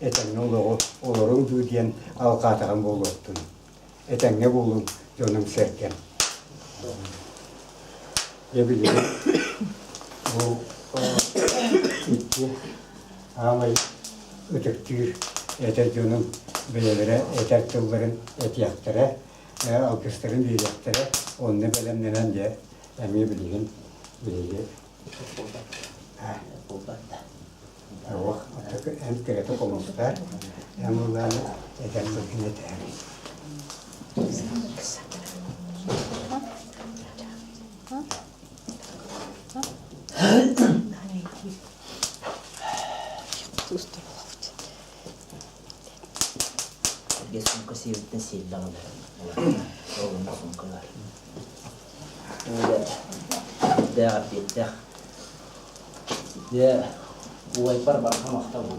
Etenge olorun düğüyen alqatağın boluttun. Etenge bolun jonum serken. Ne bileyim, bu gitti. Ama ötüktür, eter jonum belelere, eter tılların etiyaklara, alkışların diyecektere, onu belemlenen diye, emeği bileyim. Oh, en kereta komuslar, en bunlarla eden bölgüne değerli. Sumka sevitten sillanı oğlum sumkalar. De afiyette. De bu aypar barkamakta bu.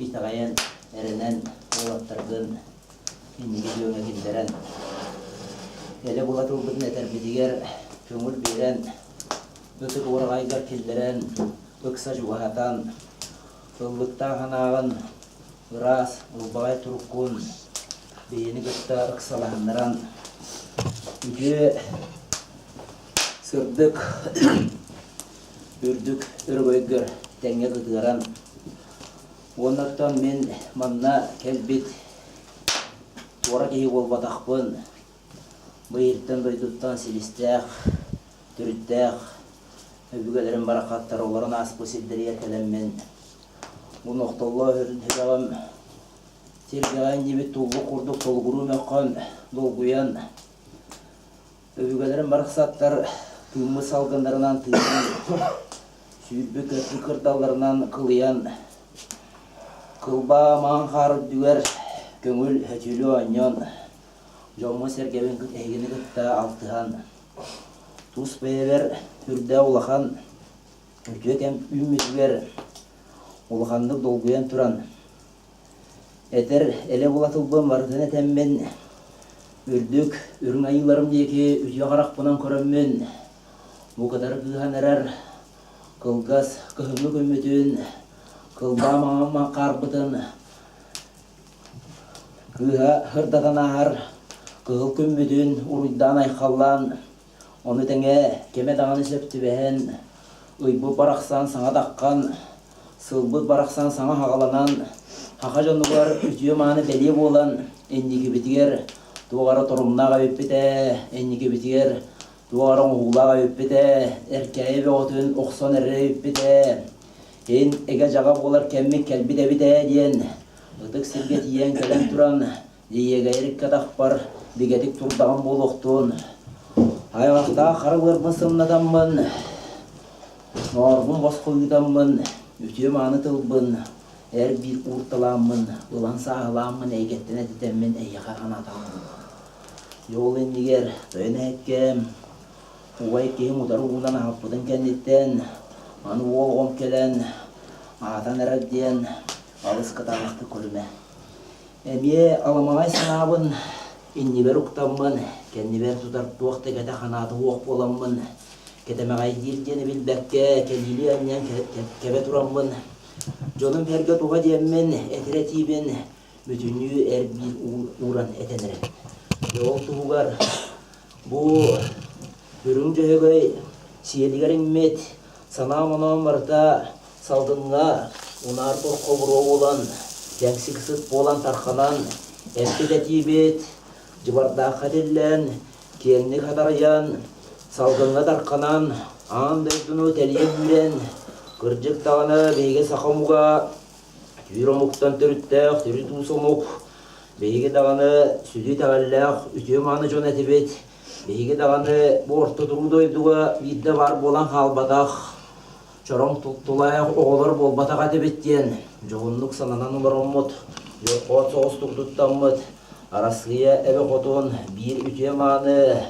İtagayan erenen oğlattardın inni gidiyoruna ginderen. Hele bulat olbudun eter bidiger kömür biren. Ötük uğrağaygar kilderen. Öksa juhatan. Kıllıkta hanağın. Ras, ulbagay turukun. Beyini gıtta ıksalahandıran. Üge sırdık. Ürdük, ürgöygür, tenge gıdıgaran. Onlardan men manna kelbit. Tuara kehi olbatakpın. Bıyırttan doyduttan silistek, türüttek. Öbügelerin barakatları oların asbı sildiri yerkelenmen. Bu noktallah hücağım. Sergağın gibi tullu kurduk, tolguru mekkan, dolguyan. Öbügelerin barakatlar kıyımı salgınlarından tıyyan. Sülbü köprü kırdallarından kılıyan. Kılba manhar düger, köngül hötülü anyan. Jomma sergevin kıt egini kıtta altıhan. Tus beyer hürde ulahan. Hürtüyekem ümmü düger. Ulahanlık dolguyan turan. Eter ele bulatılbın vardın etemmen. Ürdük, ürün ayılarım diyeki ütüye qarak bunan körömmen. Bu kadar kıhan erer. Kılgaz, kıhımlı kömmütün. Kılba mağama karbıtın. Kıha hırdadan ahar. Kıhıl kömmütün uruydan aykallan. Onu tenge keme dağını söptü behen. Uybu baraksan sana dakkan. Sılbıt baraksan sana hağalanan. Haka jonlular ütüye mağını beliye boğulan. Enniki bitiger. Tuğara torumnağa öppete. Enniki bitiger. Tuğara oğulağa öppete. Erkeğe ve otun oksan erre öppete. En ege jaga boğular kemmik kelbi de bite diyen. Itık silget yiyen kelen turan. Diyege erik kadak bar. Digetik turdağın boğuluktun. Ayvaqta qarılar mısımnadanmın. Norgun bosquyudanmın. Ütüye mağını tılbın. Er bir urtalanmın. Ulan sağlamın. Eygettine titemmin. Eyyaqa anatamın. Yol endiger. Döyne ekkem. Uway kehim udarı uğunan hapıdın kenditten. Anı oğum kelen. Atan eraddiyen. Alыс kıtağıqtı kolüme. Emiye alamağay sanabın. İnniber uktanmın. Kendiber tutar tuaqta kete xanatı uaq bolanmın. Ketemeğay dirgeni bilbekke. Kelili anyan kebe turanmın. Jonum herge tuğa diyemmen. Eteretibin. Bütünlüğü er bir uğran etenere. Yol tuğugar. Bu ürün cöhegöy. Siyeliger immet. Sana manam varta. Saldınga. Unar torko vuru olan. Jengsi kısıt bolan tarxanan. Eteretibet. Cıbarda kadillen, kenni kadarayan, salgınla darkanan, an berdunu teliye gülen, kırcık dağına beyge sakamuga, tüyromuktan türüttek, türüt usomuk, beyge dağını südü tavallak, ütüye manı jon etibet, beyge dağını bu orta duru doyduğa vidde var bolan halbadak, çoron tuttulayak oğlar bolbatak etibet diyen, joğunluk sananan umar ommut, yok soğuz turduttanmut, Arasıya eve kotun bir ütüye mağını,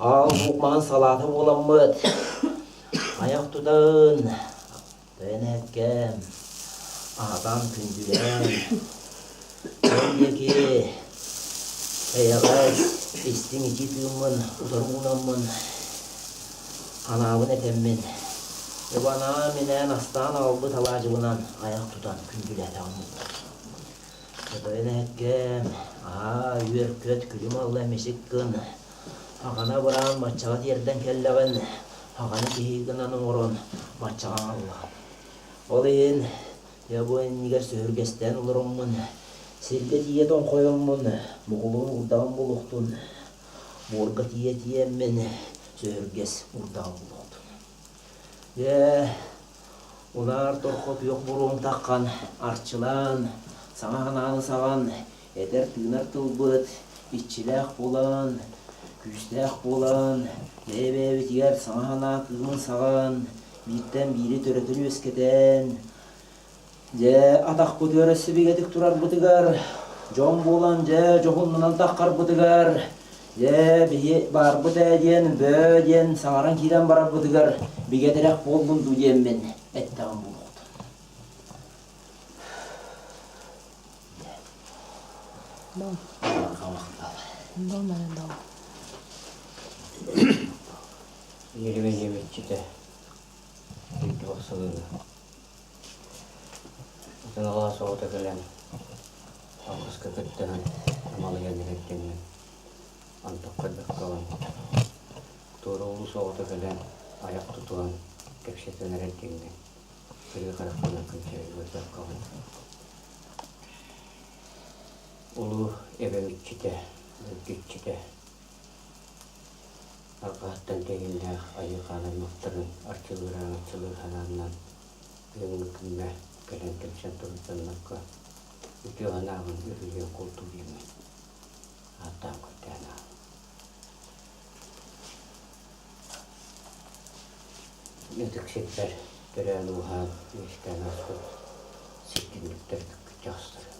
al bukmağın salatı olanmıd. Ayak tutağın, dönekkem, adam kündülen. Öndeki, eyağız, istin içi tığımın, udarım unamın. Anavın etemmin, Bana menen astan aldı talacığından ayak tutan kündüle tamam. Böyle etkem. Yürköt külüm Allah meşikkın. Hagana buran maçağa yerden kelleğin. Hagana kihiginen oron maçağa Allah. Olayın ya bu niger sörgesten olurummun. Silge diye don koyulmun. Muğulun urdan buluktun. Borga diye men sörges urdan buluktun. Ular torkop yok burun takkan arçılan. Sana hananı sağan eder tığınar tılbıt. İççilek bulan. Küçlek bulan. Lebe bitiger sana hana kızın sağan. Birden biri töretini öskeden. Atak bu töresi bigedik durar bıdıgar. Jon bulan johunlunan takkar bıdıgar. Bar bıdı diyen, bö diyen, sağaran kiren barar bıdıgar. Bigedirek boldum du diyen ben. Ettağım bu. Bon. Bon, madame. Yerime yemekçi de bir baksalını. Sen Allah'a soğuta gelen Ağız köpekten amalı gelin ettiğini antak kalbek kalan doğru ulu soğuta gelen ayak tutulan kepşetlenir ettiğini bir karakterine kınçayı gözler kalan ulu evemikçi de ülküççi de Arkadaştan değinle ayı kalan muhtarın arçılır hanandan yönlükünde gelen kepşen turutlanmakka Ütü anağın ürüyen kultu yemin. Hatta kutu anağın. Yatık setler gören uhan işten asıl sikkinlikler küçük astırın.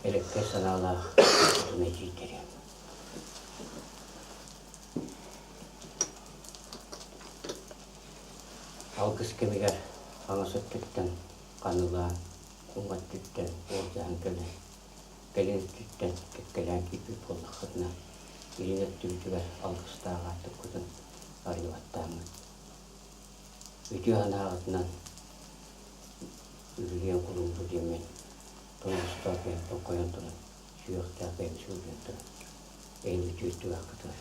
Elekte sanala kutunu ciddirim. Algıs kemiger Ana söktükten, kanılan, kumbattükten, ortadan gelin tütten, kekkelen gibi pollakırına, birine tültüver algıstığa artık kudun arıvattağımı. Video anağıtından ürüyen kulumdu diyemen, tongustağı ben koyan turan, suyaktağı ben sürüyen turan, en tüttü vakıtı var.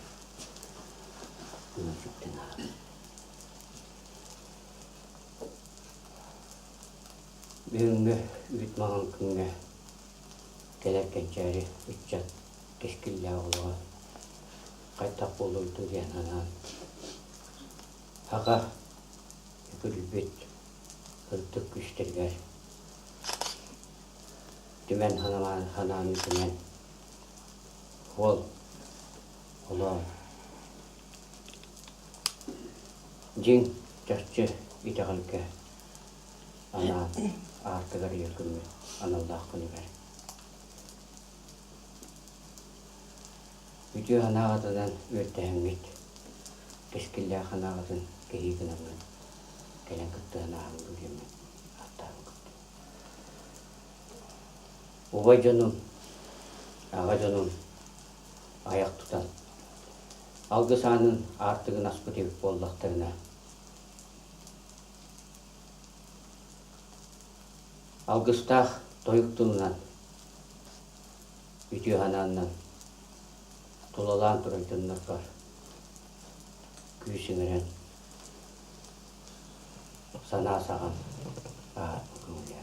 Buna tütten ağır. Birinde ütmağın künge gelerken çayri ütçat keşkil yağlığa kaytak olurdu diyen anan. Haka gülbet hırtık güçterger. Dümen hananı dümen. Hol. Ola. Cin çarçı itakalke. Ana artıgar yükümü anallah kını ver. Video anağıdan öğretehemmet. Keskille anağıdan kehiğin anağın. Gelen kıttı anağın bugünü. Hatta kıttı. Oba canım, ağa canım, ayak tutan. Algısanın artığın aspı tevip bollaklarına. Algıstağ doyuktulunan, video hanandan, tulalan duraytınlar var. Küysüneren, sana sağan, kımılyan.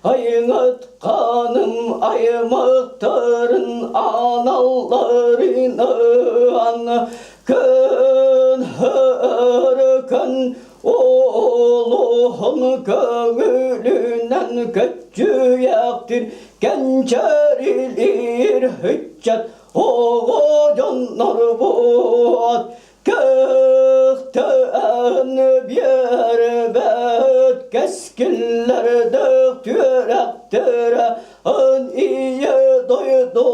Ayınat kanım aymaktarın analarını an kın hırkın oğlun gönlünden kötüyektir gençerilir hüccet oğlanlar boğat Kökten bir bet keskillerde türektir an iyi doydu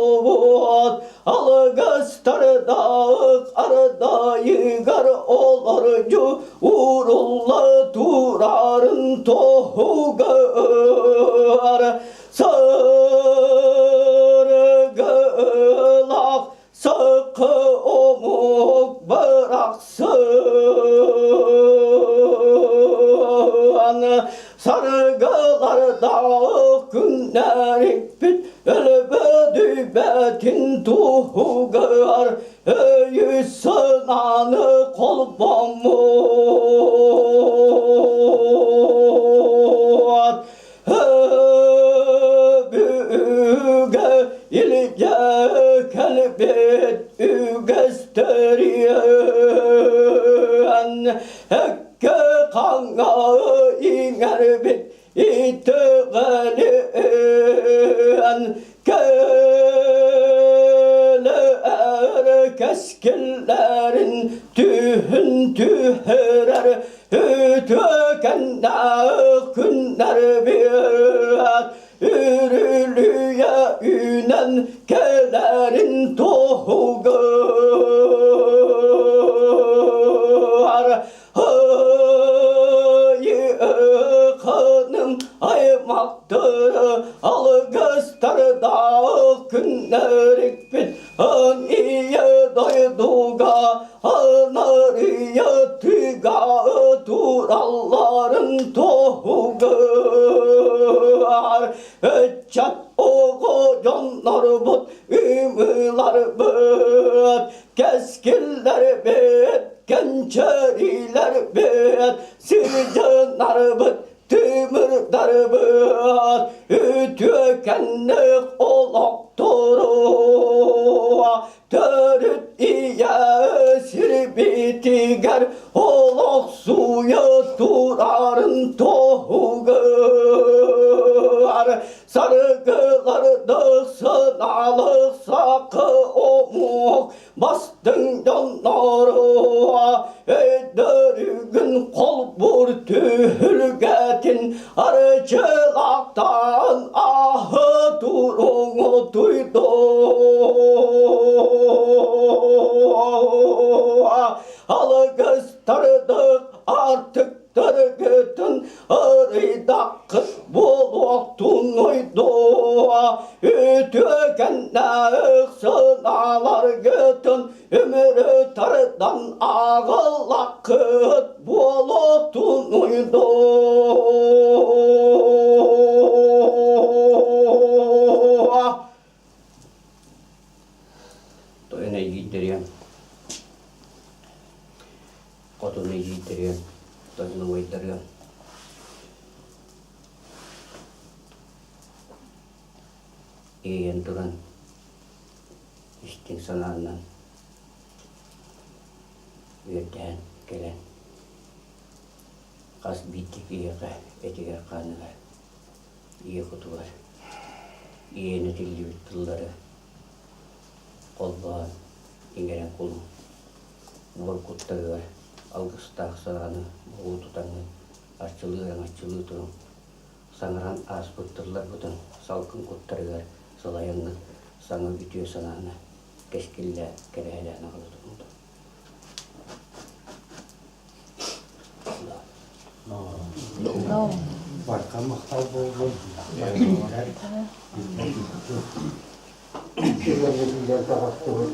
algıstar dağık arda yıgar olarcu uğrulla turarın tohugar sargılak sakı omuk bıraksın sargılar dağ günlerik bit elbedü betin tuhugar yüz sınanı kol bomut büge ilge kelbet ügesteriyen hekke kangağı inger bit itiğaliyen keskillerin tühün tüherer tükenler günler bir ürülüye ünen kelerin tohugar yıkanım aymaktır algıstar dağ günlerik bit an iyi doyduga anarıya tüga turalların tohugar çat oğu canlar but ümülar but keskiller bit gençeriler bit sircanlar bit tümür darbıt tükenlik olak toru törüt iye sirbitiger olak suya turarın tohugar sargılarda sınalık sakı omuk bastın canları edörgün kol bur tühülgetin arıcılaktan ahı durunu duydu algıstardık artık tırgıtın arıdakıt buluktun uydu ütükenler sınalar gıtın ömrü tardan ağılakıt buluktun uydu Toyuna yiğittiriyen Kotunu yiğittiriyen Toyunu uyuttiriyen İyiyen duran İştin sanağından Üyetten gelen Kas bittik iyiye etiger kanılar İyi kutular İyiyeni dilli bittilleri Kolbağın ingeren kulun Bol kuttağılar Algıstak sağanı boğu tutanı Açılığı durun Sanıran az bıttırlar bütün Salkın kuttarılar Salayanı sanı bitiyor sanağını Keşkille kerehelerine kalıdı bunda No. Başka mahtal buldum. Güzel tarafta oluyor.